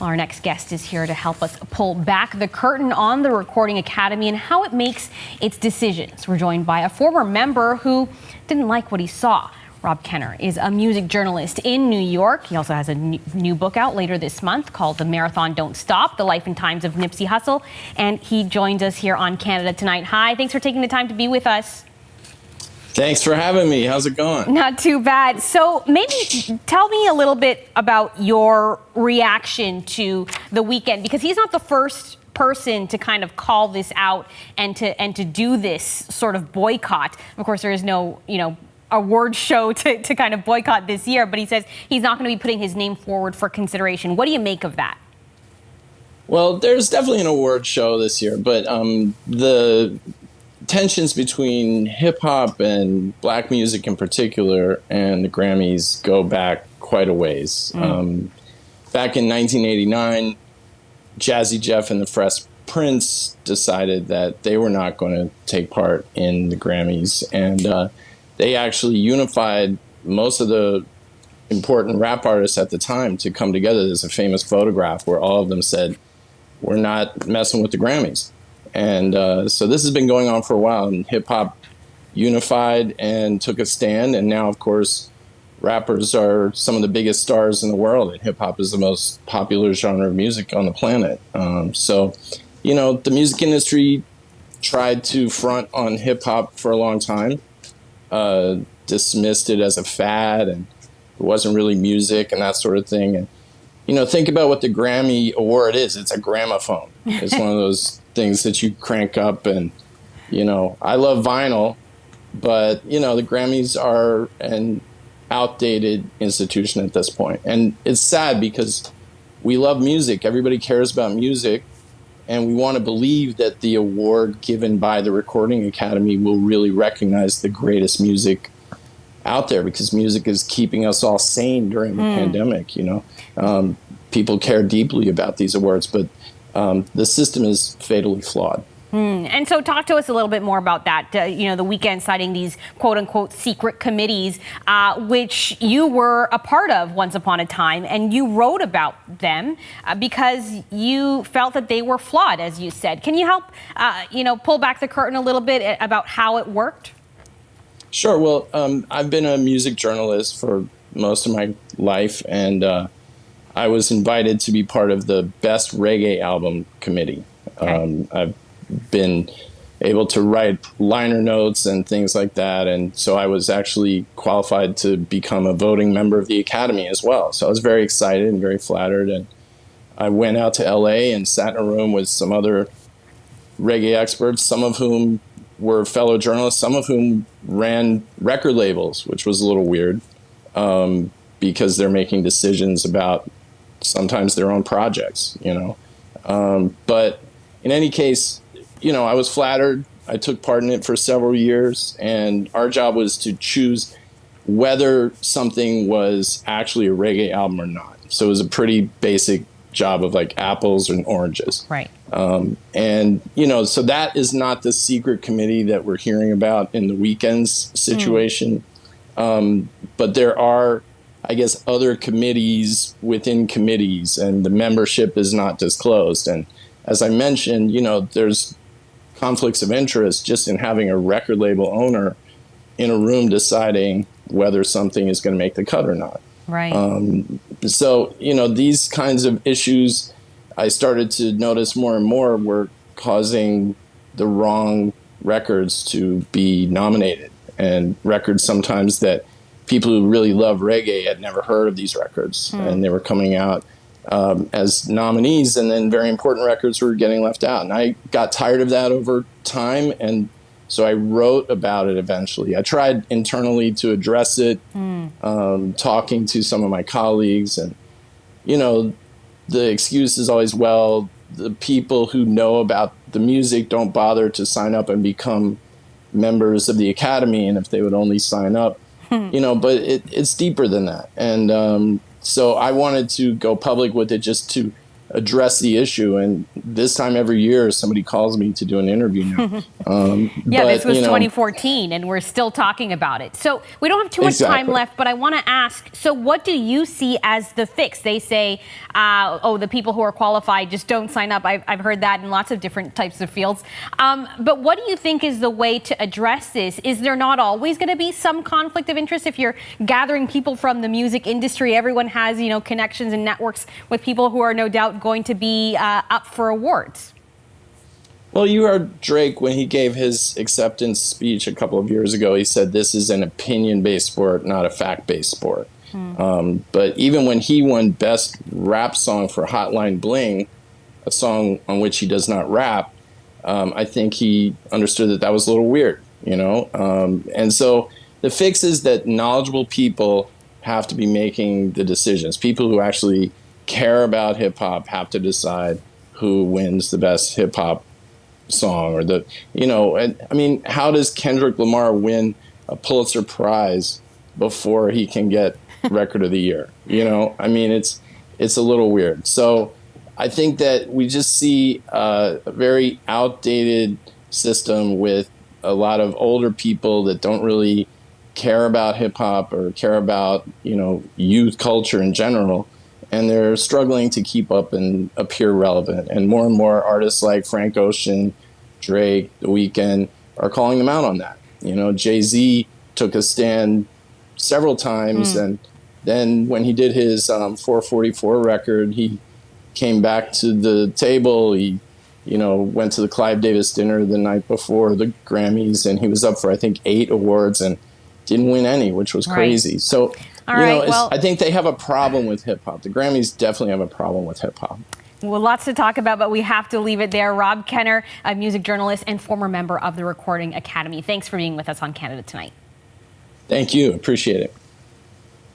Our next guest is here to help us pull back the curtain on the Recording Academy and how it makes its decisions. We're joined by a former member who didn't like what he saw. Rob Kenner is a music journalist in New York. He also has a new book out later this month called The Marathon Don't Stop, The Life and Times of Nipsey Hussle. And he joins us here on Canada Tonight. Hi, thanks for taking the time to be with us. Thanks for having me. How's it going? Not too bad. So maybe tell me a little bit about your reaction to the Weeknd, because he's not the first person to kind of call this out and to do this sort of boycott. Of course, there is no, award show to kind of boycott this year, but he says he's not going to be putting his name forward for consideration. What do you make of that? Well, there's definitely an award show this year, but the tensions between hip-hop and black music in particular and the Grammys go back quite a ways. Back in 1989, Jazzy Jeff and the Fresh Prince decided that they were not going to take part in the Grammys, and they actually unified most of the important rap artists at the time to come together. There's a famous photograph where all of them said, "We're not messing with the Grammys." And so this has been going on for a while, and hip-hop unified and took a stand. And now, of course, rappers are some of the biggest stars in the world, and hip-hop is the most popular genre of music on the planet. So, the music industry tried to front on hip-hop for a long time, dismissed it as a fad, and it wasn't really music and that sort of thing. And, think about what the Grammy Award is. It's a gramophone. It's one of those things that you crank up, and I love vinyl, but the Grammys are an outdated institution at this point. And it's sad because we love music. Everybody cares about music, and we want to believe that the award given by the Recording Academy will really recognize the greatest music out there, because music is keeping us all sane during the pandemic. People care deeply about these awards, but the system is fatally flawed. And so talk to us a little bit more about that. The Weeknd citing these quote unquote secret committees, which you were a part of once upon a time, and you wrote about them because you felt that they were flawed, as you said. Can you help, pull back the curtain a little bit about how it worked? Sure. Well, I've been a music journalist for most of my life, and I was invited to be part of the Best Reggae Album Committee. Okay. I've been able to write liner notes and things like that, and so I was actually qualified to become a voting member of the Academy as well. So I was very excited and very flattered, and I went out to LA and sat in a room with some other reggae experts, some of whom were fellow journalists, some of whom ran record labels, which was a little weird, because they're making decisions about sometimes their own projects, but in any case, I was flattered. I took part in it for several years, and our job was to choose whether something was actually a reggae album or not. So it was a pretty basic job of like apples and oranges. Right. And, so that is not the secret committee that we're hearing about in the Weeknd's situation. But there are, I guess, other committees within committees, and the membership is not disclosed. And as I mentioned, there's conflicts of interest just in having a record label owner in a room deciding whether something is going to make the cut or not. Right. So, these kinds of issues I started to notice more and more were causing the wrong records to be nominated, and records sometimes that people who really love reggae had never heard of these records, and they were coming out as nominees, and then very important records were getting left out. And I got tired of that over time, and so I wrote about it eventually. I tried internally to address it, talking to some of my colleagues, and, the excuse is always, well, the people who know about the music don't bother to sign up and become members of the Academy, and if they would only sign up, but it's deeper than that. And so I wanted to go public with it just to address the issue. And this time every year, somebody calls me to do an interview now. Yeah, this was 2014, and we're still talking about it. So we don't have too much time left, but I want to ask, so what do you see as the fix? They say, oh, the people who are qualified just don't sign up. I've heard that in lots of different types of fields. But what do you think is the way to address this? Is there not always going to be some conflict of interest if you're gathering people from the music industry? Everyone has, connections and networks with people who are no doubt going to be up for awards. Well, you heard Drake when he gave his acceptance speech a couple of years ago. He said this is an opinion-based sport, not a fact-based sport. But even when he won Best Rap Song for Hotline Bling, a song on which he does not rap, I think he understood that was a little weird, And so the fix is that knowledgeable people have to be making the decisions. People who actually care about hip-hop have to decide who wins the best hip-hop song or how does Kendrick Lamar win a Pulitzer Prize before he can get Record of the Year? It's a little weird. So I think that we just see a very outdated system with a lot of older people that don't really care about hip hop or care about, youth culture in general. And they're struggling to keep up and appear relevant. And more artists like Frank Ocean, Drake, The Weeknd are calling them out on that. Jay-Z took a stand several times. And then when he did his 444 record, he came back to the table. He, went to the Clive Davis dinner the night before the Grammys. And he was up for, I think, 8 awards and didn't win any, which was crazy. So... I think they have a problem with hip-hop. The Grammys definitely have a problem with hip-hop. Well, lots to talk about, but we have to leave it there. Rob Kenner, a music journalist and former member of the Recording Academy. Thanks for being with us on Canada Tonight. Thank you. Appreciate it.